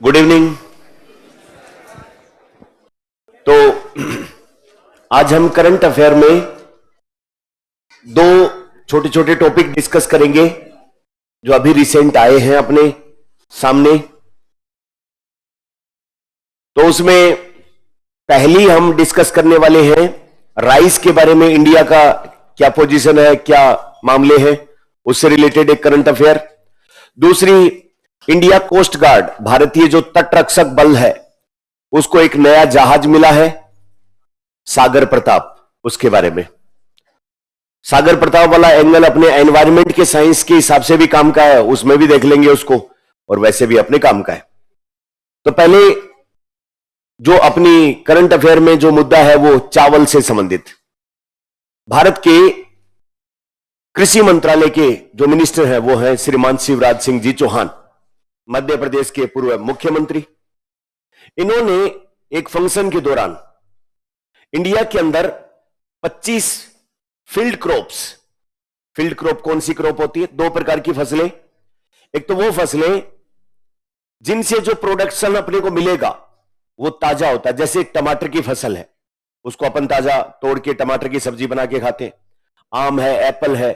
Good evening. तो आज हम करंट अफेयर में दो छोटे छोटे टॉपिक डिस्कस करेंगे जो अभी रिसेंट आए हैं अपने सामने। तो उसमें पहली हम डिस्कस करने वाले हैं राइस के बारे में। इंडिया का क्या पोजीशन है, क्या मामले हैं, उससे रिलेटेड एक करंट अफेयर। दूसरी, इंडिया कोस्ट गार्ड, भारतीय जो तटरक्षक बल है, उसको एक नया जहाज मिला है, सागर प्रताप, उसके बारे में। सागर प्रताप वाला एंगल अपने एनवायरमेंट के साइंस के हिसाब से भी काम का है, उसमें भी देख लेंगे उसको, और वैसे भी अपने काम का है। तो पहले जो अपनी करंट अफेयर में जो मुद्दा है वो चावल से संबंधित। भारत के कृषि मंत्रालय के जो मिनिस्टर हैं वो हैं श्रीमान शिवराज सिंह जी चौहान, मध्य प्रदेश के पूर्व मुख्यमंत्री। इन्होंने एक फंक्शन के दौरान इंडिया के अंदर 25 फील्ड क्रॉप्स, फील्ड क्रॉप कौन सी क्रॉप होती है? दो प्रकार की फसलें। एक तो वो फसलें जिनसे जो प्रोडक्शन अपने को मिलेगा वो ताजा होता है, जैसे टमाटर की फसल है, उसको अपन ताजा तोड़ के टमाटर की सब्जी बना के खाते हैं। आम है, एप्पल है,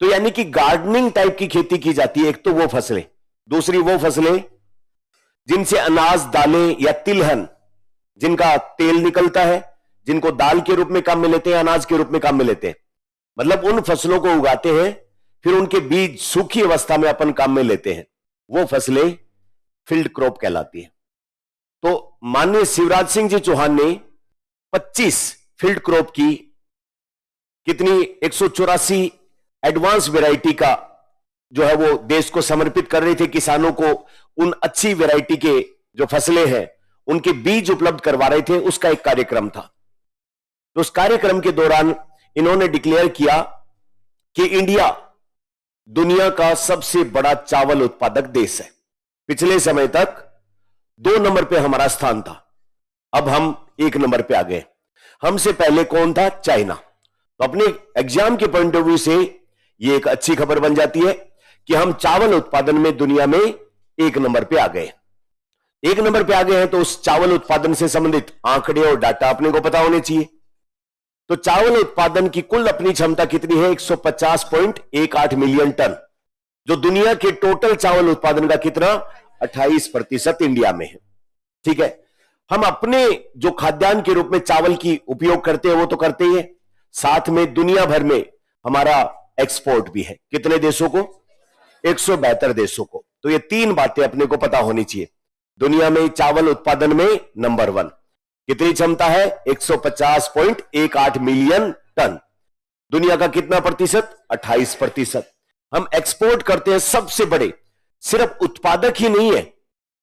तो यानी कि गार्डनिंग टाइप की खेती की जाती है। एक तो वो फसलें। दूसरी वो फसलें जिनसे अनाज, दालें या तिलहन, जिनका तेल निकलता है, जिनको दाल के रूप में काम में लेते हैं, अनाज के रूप में काम में लेते हैं। मतलब उन फसलों को उगाते हैं, फिर उनके बीज सूखी अवस्था में अपन काम में लेते हैं, वो फसलें फील्ड क्रॉप कहलाती है। तो माननीय शिवराज सिंह जी चौहान ने 25 फील्ड क्रॉप की कितनी 184 एडवांस वैरायटी का जो है वो देश को समर्पित कर रहे थे, किसानों को उन अच्छी वैरायटी के जो फसलें हैं उनके बीज उपलब्ध करवा रहे थे। उसका एक कार्यक्रम था। तो उस कार्यक्रम के दौरान इन्होंने डिक्लेयर किया कि इंडिया दुनिया का सबसे बड़ा चावल उत्पादक देश है। पिछले समय तक 2 नंबर पे हमारा स्थान था, अब हम 1 नंबर पे आ गए। हमसे पहले कौन था? चाइना। तो अपने एग्जाम के पॉइंट ऑफ व्यू से ये एक अच्छी खबर बन जाती है कि हम चावल उत्पादन में दुनिया में 1 नंबर पे आ गए। 1 नंबर पे आ गए हैं तो उस चावल उत्पादन से संबंधित आंकड़े और डाटा अपने को पता होने चाहिए। तो चावल उत्पादन की कुल अपनी क्षमता कितनी है? 150.18 मिलियन टन, जो दुनिया के टोटल चावल उत्पादन का कितना 28% इंडिया में है। ठीक है, हम अपने जो खाद्यान्न के रूप में चावल की उपयोग करते हैं वो तो करते ही है, साथ में दुनिया भर में हमारा एक्सपोर्ट भी है। कितने देशों को? 172 देशों को। तो ये 3 बातें अपने को पता होनी चाहिए। दुनिया में चावल उत्पादन में नंबर 1। कितनी क्षमता है? 150.18 मिलियन टन। दुनिया का कितना प्रतिशत? 28%। हम एक्सपोर्ट करते हैं सबसे बड़े। सिर्फ उत्पादक ही नहीं है,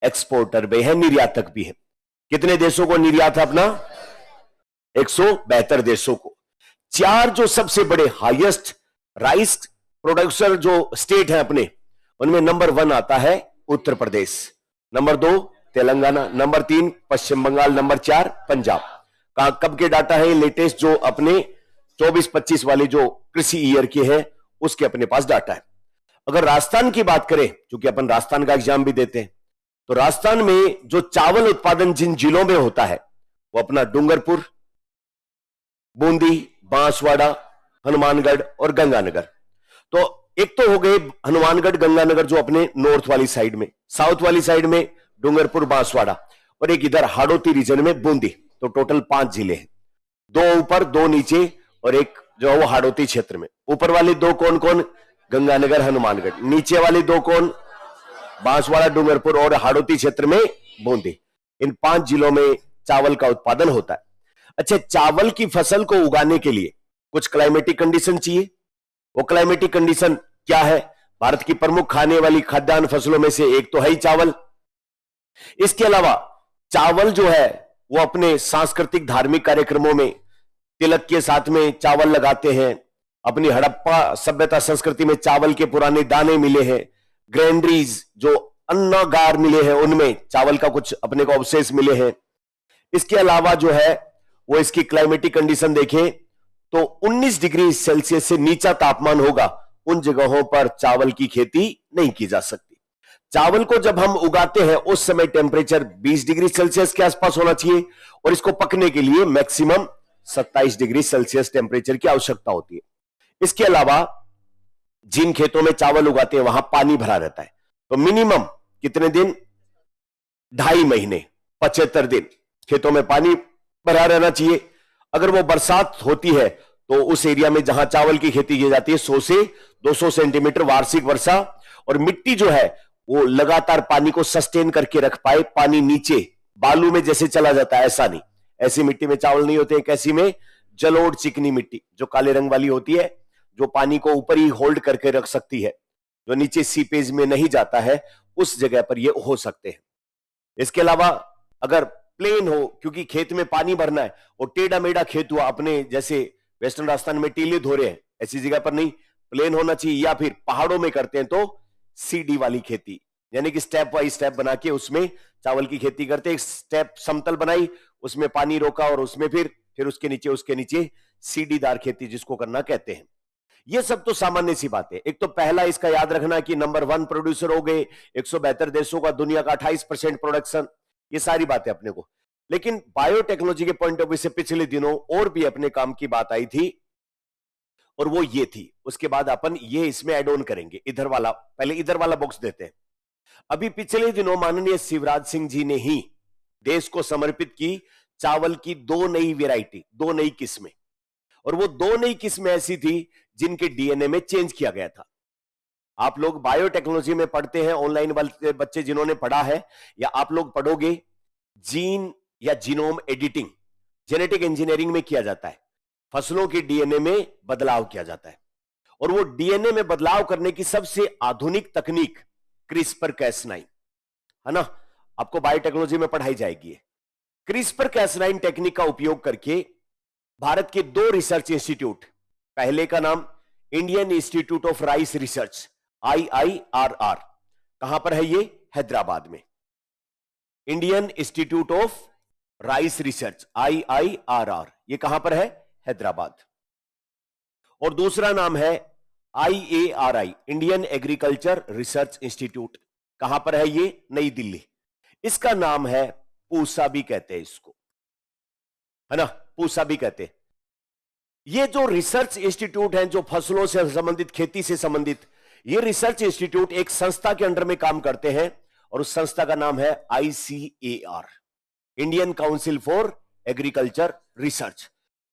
एक्सपोर्टर भी है, निर्यातक भी है। कितने देशों को निर्यात है अपना? 172 देशों को। 4 जो सबसे बड़े हाईएस्ट राइस प्रोडक्शन जो स्टेट है अपने, उनमें नंबर 1 आता है उत्तर प्रदेश, नंबर 2 तेलंगाना, नंबर 3 पश्चिम बंगाल, नंबर 4 पंजाब। कब के डाटा है? लेटेस्ट जो अपने 24-25 वाले जो कृषि ईयर के हैं उसके अपने पास डाटा है। अगर राजस्थान की बात करें, क्योंकि अपन राजस्थान का एग्जाम भी देते हैं, तो राजस्थान में जो चावल उत्पादन जिन जिलों में होता है वो अपना डूंगरपुर, बूंदी, बांसवाड़ा, हनुमानगढ़ और गंगानगर। तो एक तो हो गए हनुमानगढ़, गंगानगर जो अपने नॉर्थ वाली साइड में, साउथ वाली साइड में डूंगरपुर, बांसवाड़ा, और एक इधर हाड़ौती रीजन में बूंदी। तो टोटल 5 जिले हैं, 2 ऊपर 2 नीचे, और एक जो है वो हाड़ौती क्षेत्र में। ऊपर वाले 2 कौन कौन? गंगानगर, हनुमानगढ़। नीचे वाले 2 कौन? बांसवाड़ा, डूंगरपुर और हाड़ौती क्षेत्र में बूंदी। इन 5 जिलों में चावल का उत्पादन होता है। अच्छा, चावल की फसल को उगाने के लिए कुछ क्लाइमेटिक कंडीशन चाहिए। वो क्लाइमेटिक कंडीशन क्या है? भारत की प्रमुख खाने वाली खाद्यान्न फसलों में से एक तो है ही चावल। इसके अलावा चावल जो है वो अपने सांस्कृतिक धार्मिक कार्यक्रमों में तिलक के साथ में चावल लगाते हैं। अपनी हड़प्पा सभ्यता संस्कृति में चावल के पुराने दाने मिले हैं। ग्रैंडरीज जो अन्नागार मिले हैं उनमें चावल का कुछ अपने को अवशेष मिले हैं। इसके अलावा जो है वो इसकी क्लाइमेटिक कंडीशन देखें तो 19 डिग्री सेल्सियस से नीचा तापमान होगा, उन जगहों पर चावल की खेती नहीं की जा सकती। चावल को जब हम उगाते हैं उस समय टेम्परेचर 20 डिग्री सेल्सियस के आसपास होना चाहिए और इसको पकने के लिए मैक्सिमम 27 डिग्री सेल्सियस टेम्परेचर की आवश्यकता होती है। इसके अलावा जिन खेतों में चावल उगाते हैं वहां पानी भरा रहता है, तो मिनिमम कितने दिन, 2.5 महीने 75 दिन खेतों में पानी भरा रहना चाहिए। अगर वो बरसात होती है तो उस एरिया में जहां चावल की खेती की जाती है 100 से 200 सेंटीमीटर वार्षिक वर्षा, और मिट्टी जो है वो लगातार पानी को सस्टेन करके रख पाए। पानी नीचे बालू में जैसे चला जाता है ऐसा नहीं, ऐसी मिट्टी में चावल नहीं होते। कैसी में, जलोढ़ चिकनी मिट्टी जो काले रंग वाली होती है, जो पानी को ऊपर ही होल्ड करके रख सकती है, जो नीचे सीपेज में नहीं जाता है, उस जगह पर ये हो सकते हैं। इसके अलावा अगर प्लेन हो, क्योंकि खेत में पानी भरना है और टेढ़ा मेढ़ा खेत हुआ, अपने जैसे वेस्टर्न राजस्थान में टीले धो रहे हैं ऐसी जगह पर नहीं, प्लेन होना चाहिए। या फिर पहाड़ों में करते हैं तो सीडी वाली खेती, यानी कि स्टेप वाइज स्टेप बना के उसमें चावल की खेती करते हैं। एक स्टेप समतल बनाई, उसमें पानी रोका और उसमें फिर उसके नीचे सीढ़ीदार खेती जिसको करना कहते हैं। ये सब तो सामान्य सी बात है। एक तो पहला इसका याद रखना कि नंबर 1 प्रोड्यूसर हो गए, 172 देशों का, दुनिया का 28% प्रोडक्शन, ये सारी बातें अपने को। लेकिन बायोटेक्नोलॉजी के पॉइंट ऑफ व्यू से पिछले दिनों और भी अपने काम की बात आई थी, और वो ये थी। उसके बाद अपन ये इसमें एड ऑन करेंगे। इधर वाला, पहले इधर वाला बॉक्स देते हैं। अभी पिछले दिनों माननीय शिवराज सिंह जी ने ही देश को समर्पित की चावल की 2 नई वैरायटी, 2 नई किस्में, और वो 2 नई किस्में ऐसी थी जिनके डीएनए में चेंज किया गया था। आप लोग बायोटेक्नोलॉजी में पढ़ते हैं, ऑनलाइन वाले बच्चे जिन्होंने पढ़ा है, या आप लोग पढ़ोगे, जीन या जीनोम एडिटिंग, जेनेटिक इंजीनियरिंग में किया जाता है। फसलों के डीएनए में बदलाव किया जाता है, और वो डीएनए में बदलाव करने की सबसे आधुनिक तकनीक क्रिस्पर कैस9 है ना, आपको बायोटेक्नोलॉजी में पढ़ाई जाएगी। क्रिस्पर कैस9 टेक्निक का उपयोग करके भारत के 2 रिसर्च इंस्टीट्यूट, पहले का नाम Indian institute of rice research IIRR, कहां पर है ये, हैदराबाद में। Indian institute of rice research IIRR, ये कहां पर है, हैदराबाद। और दूसरा नाम है IARI, Indian agriculture research institute, कहां पर है ये, नई दिल्ली। इसका नाम है पूसा भी कहते हैं इसको, है ना, पूसा भी कहते हैं। ये जो रिसर्च इंस्टीट्यूट हैं, जो फसलों से संबंधित, खेती से संबंधित, ये रिसर्च इंस्टीट्यूट एक संस्था के अंडर में काम करते हैं, और उस संस्था का नाम है ICAR, Indian council for agriculture research.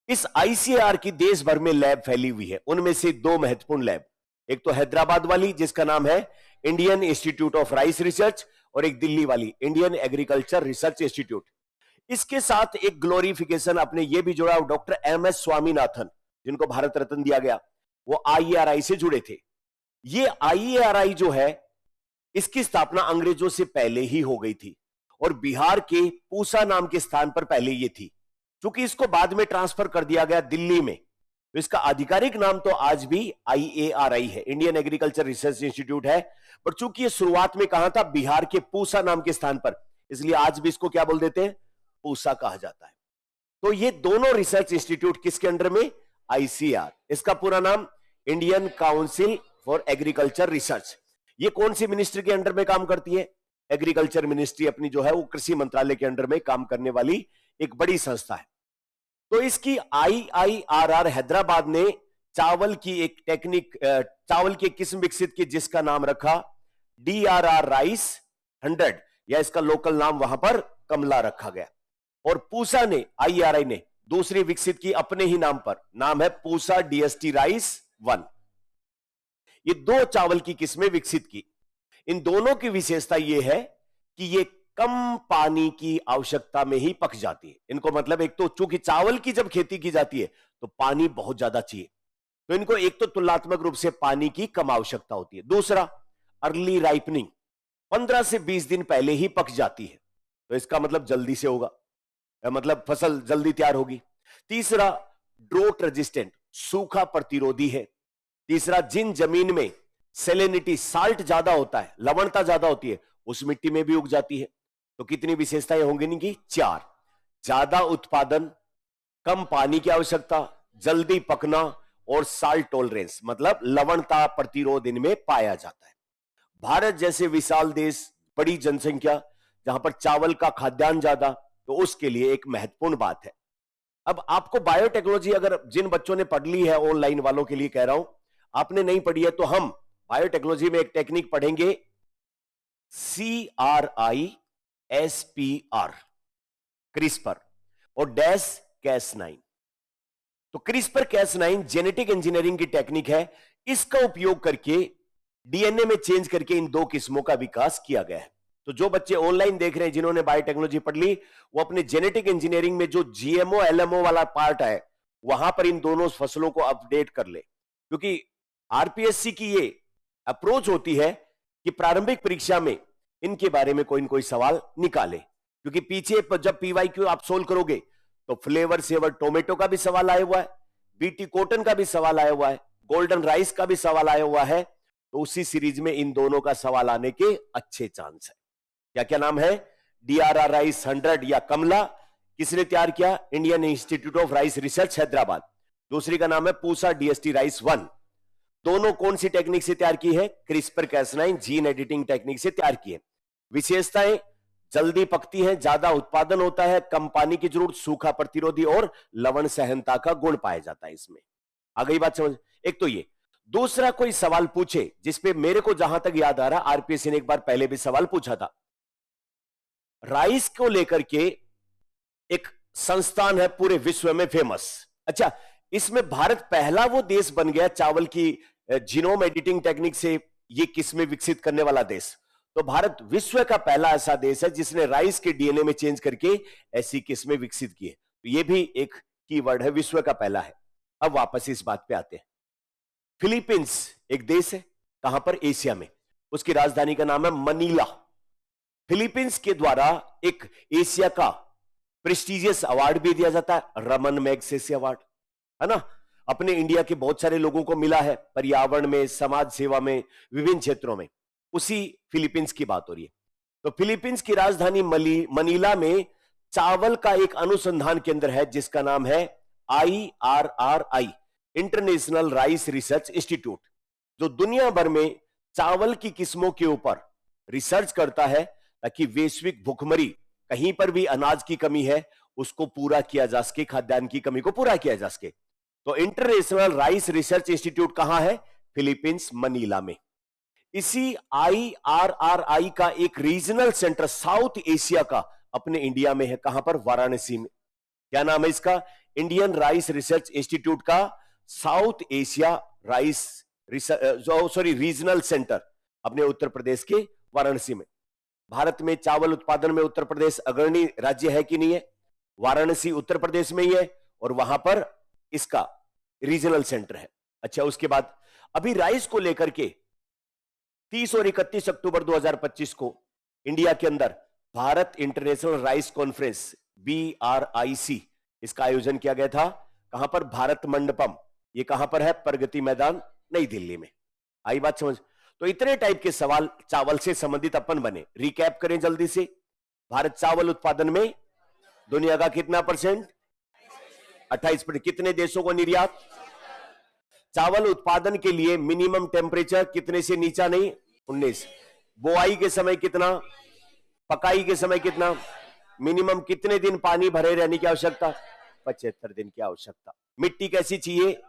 इस ICAR की देश भर में लैब फैली हुई है। उनमें से 2 महत्वपूर्ण लैब, एक तो हैदराबाद वाली जिसका नाम है Indian institute of rice research, और एक दिल्ली वाली इंडियन एग्रीकल्चर रिसर्च इंस्टीट्यूट। इसके साथ एक ग्लोरिफिकेशन अपने ये भी जुड़ा, डॉक्टर MS स्वामीनाथन, जिनको भारत रत्न दिया गया, वो IARI से जुड़े थे। ये IARI जो है, इसकी स्थापना अंग्रेजों से पहले ही हो गई थी, और बिहार के पूसा नाम के स्थान पर पहले ये थी। क्योंकि इसको बाद में ट्रांसफर कर दिया गया दिल्ली में, तो इसका आधिकारिक नाम तो आज भी IARI है, इंडियन एग्रीकल्चर रिसर्च इंस्टीट्यूट है। पर चूंकि ये शुरुआत में कहां था, बिहार के पूसा नाम के स्थान पर, इसलिए आज भी इसको क्या बोल देते हैं, पूसा कहा जाता है। तो ये दोनों रिसर्च इंस्टीट्यूट किसके अंडर में, ICAR, इसका पूरा नाम Indian council for agriculture research. ये कौन सी मिनिस्ट्री के अंडर में काम करती है, एग्रीकल्चर मिनिस्ट्री अपनी जो है वो कृषि मंत्रालय के अंडर में काम करने वाली एक बड़ी संस्था है। तो इसकी IIRR हैदराबाद ने चावल की एक टेक्निक, चावल की किस्म विकसित की जिसका नाम रखा DRR राइस 100, या इसका लोकल नाम वहां पर कमला रखा गया। और पूसा ने, IRI ने दूसरी विकसित की अपने ही नाम पर, नाम है पूसा DST राइस 1। ये 2 चावल की किस्में विकसित की। इन दोनों की विशेषता यह है कि ये कम पानी की आवश्यकता में ही पक जाती है। इनको मतलब, एक तो चूंकि चावल की जब खेती की जाती है तो पानी बहुत ज्यादा चाहिए, तो इनको एक तो तुलनात्मक रूप से पानी की कम आवश्यकता होती है। दूसरा, अर्ली राइपनिंग, 15 से 20 दिन पहले ही पक जाती है, तो इसका मतलब जल्दी से होगा, मतलब फसल जल्दी तैयार होगी। तीसरा, ड्रोट रेजिस्टेंट, सूखा प्रतिरोधी है। तीसरा, जिन जमीन में सेलेनिटी, साल्ट ज्यादा होता है, लवणता ज्यादा होती है, उस मिट्टी में भी उग जाती है। तो कितनी विशेषताएं होंगी इनकी, 4। ज्यादा उत्पादन, कम पानी की आवश्यकता, जल्दी पकना, और साल्ट टॉलरेंस, मतलब लवणता प्रतिरोध इनमें पाया जाता है। भारत जैसे विशाल देश, बड़ी जनसंख्या, जहां पर चावल का खाद्यान्न ज्यादा, तो उसके लिए एक महत्वपूर्ण बात है। अब आपको बायोटेक्नोलॉजी अगर जिन बच्चों ने पढ़ ली है, ऑनलाइन वालों के लिए कह रहा हूं, आपने नहीं पढ़ी है तो हम बायोटेक्नोलॉजी में एक टेक्निक पढ़ेंगे, CRISPR, क्रिस्पर, और Cas9। तो क्रिस्पर Cas9 जेनेटिक इंजीनियरिंग की टेक्निक है। इसका उपयोग करके डीएनए में चेंज करके इन दो किस्मों का विकास किया गया है। तो जो बच्चे ऑनलाइन देख रहे हैं जिन्होंने बायोटेक्नोलॉजी पढ़ ली, वो अपने जेनेटिक इंजीनियरिंग में जो जीएमओ एलएमओ वाला पार्ट है, वहां पर इन दोनों फसलों को अपडेट कर ले। क्योंकि आरपीएससी की ये अप्रोच होती है कि प्रारंभिक परीक्षा में इनके बारे में कोई न कोई सवाल निकाले। क्योंकि पीछे जब पीवाईक्यू आप सोल्व करोगे तो फ्लेवर सेवर टोमेटो का भी सवाल आया हुआ है, बीटी कॉटन का भी सवाल आया हुआ है, गोल्डन राइस का भी सवाल आया हुआ है। तो उसी सीरीज में इन दोनों का सवाल आने के अच्छे चांस है। क्या क्या नाम है? DRR राइस 100 या कमला, किसने तैयार किया? Indian institute of rice research Hyderabad. दूसरी का नाम है पूसा DST राइस 1। दोनों कौन सी टेक्निक से तैयार की है? CRISPR Cas9 gene editing technique से तैयार की है। विशेषताएं, जल्दी पकती है, ज्यादा उत्पादन होता है, कम पानी की जरूरत, सूखा प्रतिरोधी और लवण सहनता का गुण पाया जाता है इसमें। आ गई बात समझ? एक तो ये। दूसरा, कोई सवाल पूछे जिसपे मेरे को जहां तक याद आ रहा, आरपीएससी ने एक बार पहले भी सवाल पूछा था, राइस को लेकर के एक संस्थान है पूरे विश्व में फेमस। अच्छा, इसमें भारत पहला वो देश बन गया चावल की जीनोम एडिटिंग टेक्निक से ये किस्में विकसित करने वाला देश। तो भारत विश्व का पहला ऐसा देश है जिसने राइस के डीएनए में चेंज करके ऐसी किस्में विकसित की है। तो ये भी एक कीवर्ड है, विश्व का पहला है। अब वापस इस बात पे आते हैं। फिलीपींस एक देश है, कहां पर? एशिया में। उसकी राजधानी का नाम है मनीला। फिलीपींस के द्वारा एक एशिया का प्रेस्टिजियस अवार्ड भी दिया जाता है, रमन मैगसेसे अवार्ड, है ना। अपने इंडिया के बहुत सारे लोगों को मिला है पर्यावरण में, समाज सेवा में, विभिन्न क्षेत्रों में। उसी फिलीपींस की बात हो रही है। तो फिलीपींस की राजधानी मनीला में चावल का एक अनुसंधान केंद्र है जिसका नाम है IRRI, international rice research institute, जो दुनिया भर में चावल की किस्मों के ऊपर रिसर्च करता है ताकि वैश्विक भुखमरी, कहीं पर भी अनाज की कमी है उसको पूरा किया जा सके, खाद्यान्न की कमी को पूरा किया जा सके। तो इंटरनेशनल राइस रिसर्च इंस्टीट्यूट कहां है? फिलीपींस, मनीला में। इसी IRRI का एक रीजनल सेंटर साउथ एशिया का अपने इंडिया में है। कहां पर? वाराणसी में। क्या नाम है इसका? इंडियन राइस रिसर्च इंस्टीट्यूट का south Asia rice regional centre अपने उत्तर प्रदेश के वाराणसी में। भारत में चावल उत्पादन में उत्तर प्रदेश अग्रणी राज्य है कि नहीं है? वाराणसी उत्तर प्रदेश में ही है और वहां पर इसका रीजनल सेंटर है। अच्छा, उसके बाद अभी राइस को लेकर के 30 और 31 अक्टूबर 2025 को इंडिया के अंदर Bharat international rice conference BRIC, इसका आयोजन किया गया था। कहां पर? भारत मंडपम। ये कहां पर है? प्रगति मैदान, नई दिल्ली में। आई बात समझ? तो इतने टाइप के सवाल चावल से संबंधित अपन बने। रिकैप करें जल्दी से। भारत चावल उत्पादन में दुनिया का कितना परसेंट? 28%। कितने देशों को निर्यात? चावल उत्पादन के लिए मिनिमम टेम्परेचर कितने से नीचा नहीं? 19। बोआई के समय कितना? पकाई के समय कितना? मिनिमम कितने दिन पानी भरे रहने की आवश्यकता? 75 दिन की आवश्यकता। मिट्टी कैसी चाहिए?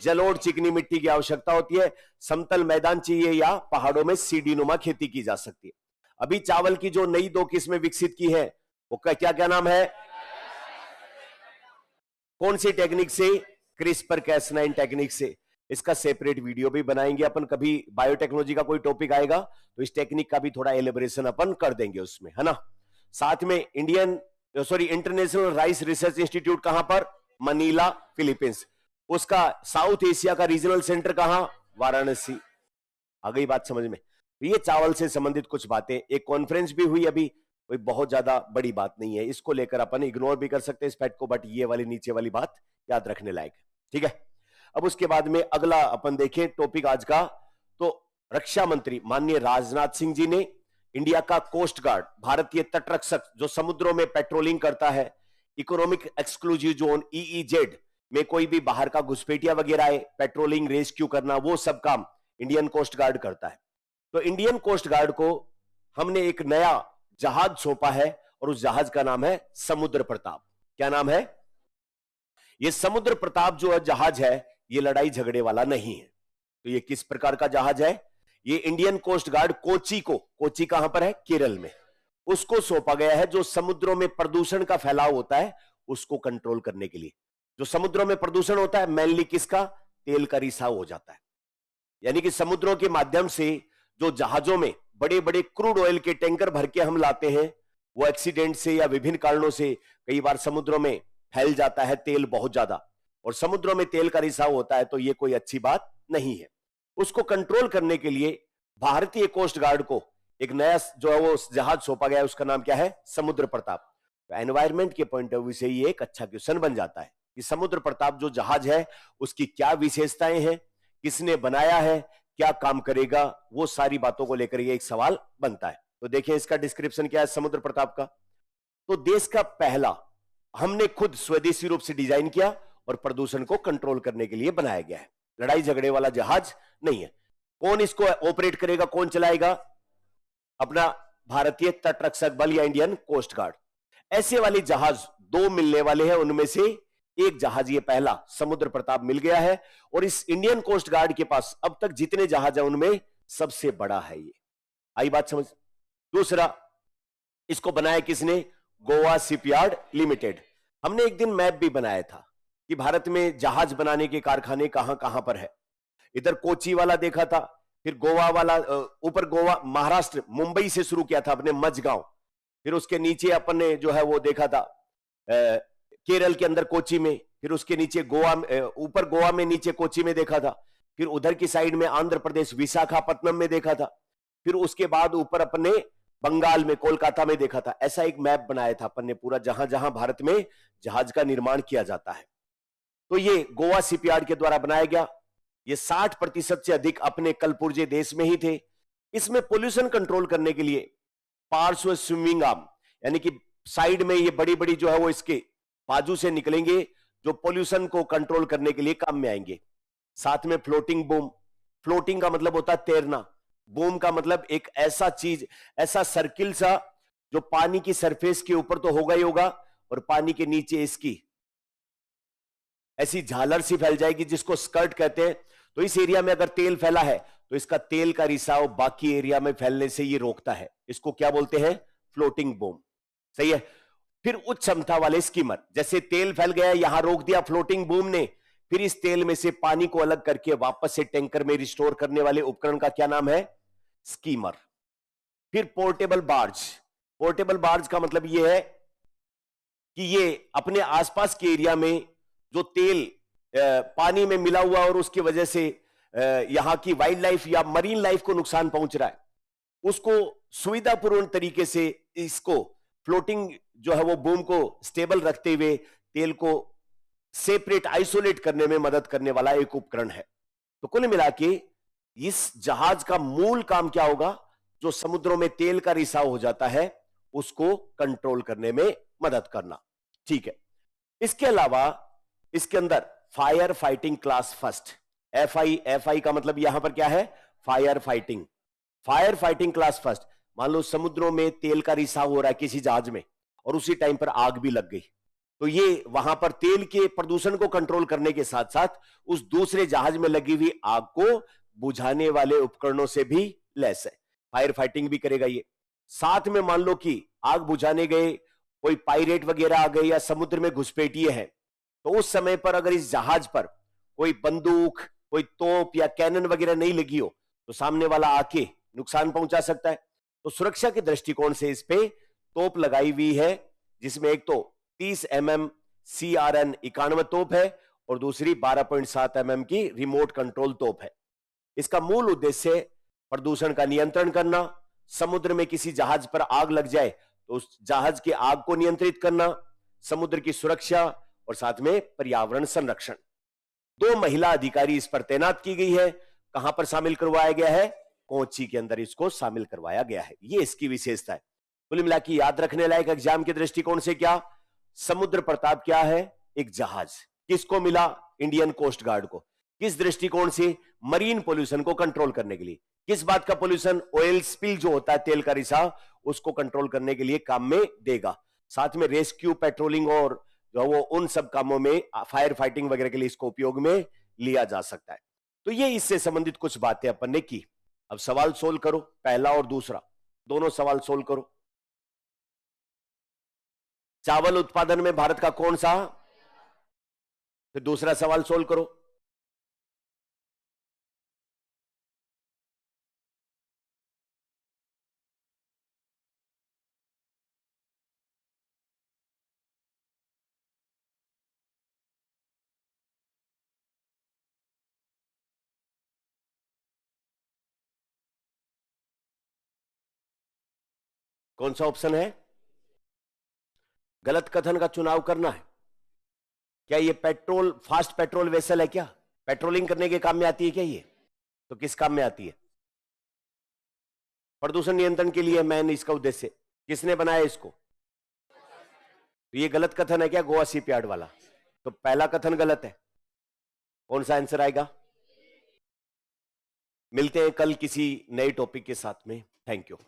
जलोढ़ चिकनी मिट्टी की आवश्यकता होती है। समतल मैदान चाहिए या पहाड़ों में सीढ़ी नुमा खेती की जा सकती है। अभी चावल की जो नई 2 किस्में विकसित की है वो क्या क्या नाम है? कौन सी टेक्निक से? क्रिस्पर Cas9 टेक्निक से। इसका सेपरेट वीडियो भी बनाएंगे अपन। कभी बायोटेक्नोलॉजी का कोई टॉपिक आएगा तो इस टेक्निक का भी थोड़ा एलिब्रेशन अपन कर देंगे उसमें, है ना। साथ में इंटरनेशनल राइस रिसर्च इंस्टीट्यूट कहां पर? Manila, Philippines. उसका साउथ एशिया का रीजनल सेंटर कहां? वाराणसी। आ गई बात समझ में? तो ये चावल से संबंधित कुछ बातें। एक कॉन्फ्रेंस भी हुई अभी, कोई बहुत ज्यादा बड़ी बात नहीं है, इसको लेकर अपन इग्नोर भी कर सकते हैं इस फैक्ट को, बट ये वाली नीचे वाली बात याद रखने लायक है। ठीक है, अब उसके बाद में अगला अपन देखें टॉपिक आज का। तो रक्षा मंत्री माननीय राजनाथ सिंह जी ने इंडिया का कोस्ट गार्ड, भारतीय तटरक्षक जो समुद्रों में पेट्रोलिंग करता है, इकोनॉमिक एक्सक्लूसिव जोन EEZ में कोई भी बाहर का घुसपैठिया वगैरह आए, पेट्रोलिंग रेस्क्यू करना, वो सब काम इंडियन कोस्ट गार्ड करता है। तो इंडियन कोस्ट गार्ड को हमने एक नया जहाज सौंपा है और उस जहाज का नाम है समुद्र प्रताप। क्या नाम है? यह समुद्र प्रताप जो जहाज है यह लड़ाई झगड़े वाला नहीं है। तो यह किस प्रकार का जहाज है? यह इंडियन कोस्ट गार्ड कोची कहां पर है? केरल में। उसको सौंपा गया है जो समुद्रों में प्रदूषण का फैलाव होता है उसको कंट्रोल करने के लिए। जो समुद्रों में प्रदूषण होता है मेनली किसका? तेल का रिसाव हो जाता है। यानी कि समुद्रों के माध्यम से जो जहाजों में बड़े बड़े क्रूड ऑयल के टैंकर भर के हम लाते हैं वो एक्सीडेंट से या विभिन्न कारणों से कई बार समुद्रों में फैल जाता है तेल बहुत ज्यादा, और समुद्रों में तेल का रिसाव होता है तो यह कोई अच्छी बात नहीं है। उसको कंट्रोल करने के लिए भारतीय कोस्ट गार्ड को एक नया जो है वो जहाज सौंपा गया है, उसका नाम क्या है? समुद्र प्रताप। तो एनवायरमेंट के पॉइंट ऑफ व्यू से ये एक अच्छा क्वेश्चन बन जाता है कि समुद्र प्रताप जो जहाज है उसकी क्या विशेषताएं हैं, किसने बनाया है, क्या काम करेगा, वो सारी बातों को लेकर ये एक सवाल बनता है। तो देखिए इसका डिस्क्रिप्शन क्या है समुद्र प्रताप का। तो देश का पहला, हमने खुद स्वदेशी रूप से डिजाइन किया और प्रदूषण को कंट्रोल करने के लिए बनाया गया है। लड़ाई झगड़े वाला जहाज नहीं है। कौन इसको ऑपरेट करेगा, कौन चलाएगा? अपना भारतीय तटरक्षक बल या इंडियन कोस्ट गार्ड। ऐसे वाले जहाज दो मिलने वाले हैं, उनमें से एक जहाज ये पहला समुद्र प्रताप मिल गया है और इस इंडियन कोस्ट गार्ड के पास अब तक जितने जहाज हैं उनमें सबसे बड़ा है ये। आई बात समझ? दूसरा, इसको बनाया किसने? Goa shipyard limited. हमने एक दिन मैप भी बनाया था कि भारत में जहाज बनाने के कारखाने कहां कहां पर है। इधर कोची वाला देखा था, फिर गोवा वाला, ऊपर गोवा महाराष्ट्र मुंबई से शुरू किया था अपने मजगांव, फिर उसके नीचे अपन ने जो है वो देखा था केरल के अंदर कोची में, फिर उसके नीचे गोवा, ऊपर गोवा में नीचे कोची में देखा था, फिर उधर की साइड में आंध्र प्रदेश विशाखापट्टनम में देखा था, फिर उसके बाद ऊपर अपन ने बंगाल में कोलकाता में देखा था। ऐसा एक मैप बनाया था अपन ने पूरा, जहां जहां भारत में जहाज का निर्माण किया जाता है। तो ये गोवा शिपयार्ड के द्वारा बनाया गया। ये 60% से अधिक अपने कलपुर्जे देश में ही थे। इसमें पोल्यूशन कंट्रोल करने के लिए पार्श्व स्विमिंग आर्म, यानी कि साइड में ये बड़ी बड़ी जो है वो इसके बाजू से निकलेंगे जो पोल्यूशन को कंट्रोल करने के लिए काम में आएंगे। साथ में फ्लोटिंग बूम, फ्लोटिंग का मतलब होता है तैरना, बूम का मतलब एक ऐसा चीज, ऐसा सर्किल सा जो पानी की सरफेस के ऊपर तो होगा ही होगा और पानी के नीचे इसकी ऐसी झालर सी फैल जाएगी जिसको स्कर्ट कहते हैं। तो इस एरिया में अगर तेल फैला है तो इसका तेल का रिसाव बाकी एरिया में फैलने से ये रोकता है। इसको क्या बोलते हैं? Floating boom. सही है। फिर उच्च क्षमता वाले स्कीमर, जैसे तेल फैल गया यहां रोक दिया फ्लोटिंग बूम ने, फिर इस तेल में से पानी को अलग करके वापस से टैंकर में रिस्टोर करने वाले उपकरण का क्या नाम है? स्कीमर। फिर पोर्टेबल बार्ज। पोर्टेबल बार्ज का मतलब यह है कि ये अपने आसपास के एरिया में जो तेल पानी में मिला हुआ और उसकी वजह से यहां की वाइल्ड लाइफ या मरीन लाइफ को नुकसान पहुंच रहा है, उसको सुविधापूर्ण तरीके से इसको फ्लोटिंग जो है वो बूम को स्टेबल रखते हुए तेल को सेपरेट आइसोलेट करने में मदद करने वाला एक उपकरण है। तो कुल मिला के इस जहाज का मूल काम क्या होगा? जो समुद्रों में तेल का रिसाव हो जाता है उसको कंट्रोल करने में मदद करना। ठीक है। इसके अलावा इसके अंदर fire fighting class first, FI का मतलब यहां पर क्या है? Fire fighting. Fire fighting class first, मान लो समुद्रों में तेल का रिसाव हो रहा है किसी जहाज में और उसी टाइम पर आग भी लग गई, तो ये वहां पर तेल के प्रदूषण को कंट्रोल करने के साथ साथ उस दूसरे जहाज में लगी हुई आग को बुझाने वाले उपकरणों से भी लैस है। फायर फाइटिंग भी करेगा ये। साथ में मान लो कि आग बुझाने गए कोई पायरेट वगैरह आ गए या समुद्र में घुसपैठिए हैं, तो उस समय पर अगर इस जहाज पर कोई बंदूक, कोई तोप या कैनन वगैरह नहीं लगी हो तो सामने वाला आके नुकसान पहुंचा सकता है। तो सुरक्षा के दृष्टिकोण से इस पे तोप लगाई हुई है, जिसमें एक तो 30 mm CRN 91 तोप है और दूसरी 12.7 mm की रिमोट कंट्रोल तोप है। इसका मूल उद्देश्य प्रदूषण का नियंत्रण करना, समुद्र में किसी जहाज पर आग लग जाए तो उस जहाज की आग को नियंत्रित करना, समुद्र की सुरक्षा और साथ में पर्यावरण संरक्षण। 2 महिला अधिकारी इस पर तैनात की गई है। कहां पर शामिल करवाया गया है? कोची के अंदर इसको शामिल करवाया गया है। ये इसकी विशेषता है। कुल मिला के याद रखने लायक एग्जाम के दृष्टिकोण से क्या, समुद्र प्रताप क्या है? एक जहाज। किसको मिला? इंडियन कोस्ट गार्ड को। किस दृष्टिकोण से? मरीन पोल्यूशन को कंट्रोल करने के लिए। किस बात का पोल्यूशन? ऑयल स्पिल जो होता है, तेल का रिसाव, उसको कंट्रोल करने के लिए काम में देगा। साथ में रेस्क्यू, पेट्रोलिंग और जो वो उन सब कामों में, फायर फाइटिंग वगैरह के लिए इसको उपयोग में लिया जा सकता है। तो ये इससे संबंधित कुछ बातें अपन ने की। अब सवाल सोल्व करो, पहला और दूसरा दोनों सवाल सोल्व करो। चावल उत्पादन में भारत का कौन सा? फिर दूसरा सवाल सोल्व करो। कौन सा ऑप्शन है? गलत कथन का चुनाव करना है। क्या ये पेट्रोल, फास्ट पेट्रोल वेसल है क्या? पेट्रोलिंग करने के काम में आती है क्या ये? तो किस काम में आती है? प्रदूषण नियंत्रण के लिए मैन इसका उद्देश्य। किसने बनाया इसको? तो ये गलत कथन है क्या गोवा शिपयार्ड वाला? तो पहला कथन गलत है। कौन सा आंसर आएगा? मिलते हैं कल किसी नए टॉपिक के साथ में। Thank you.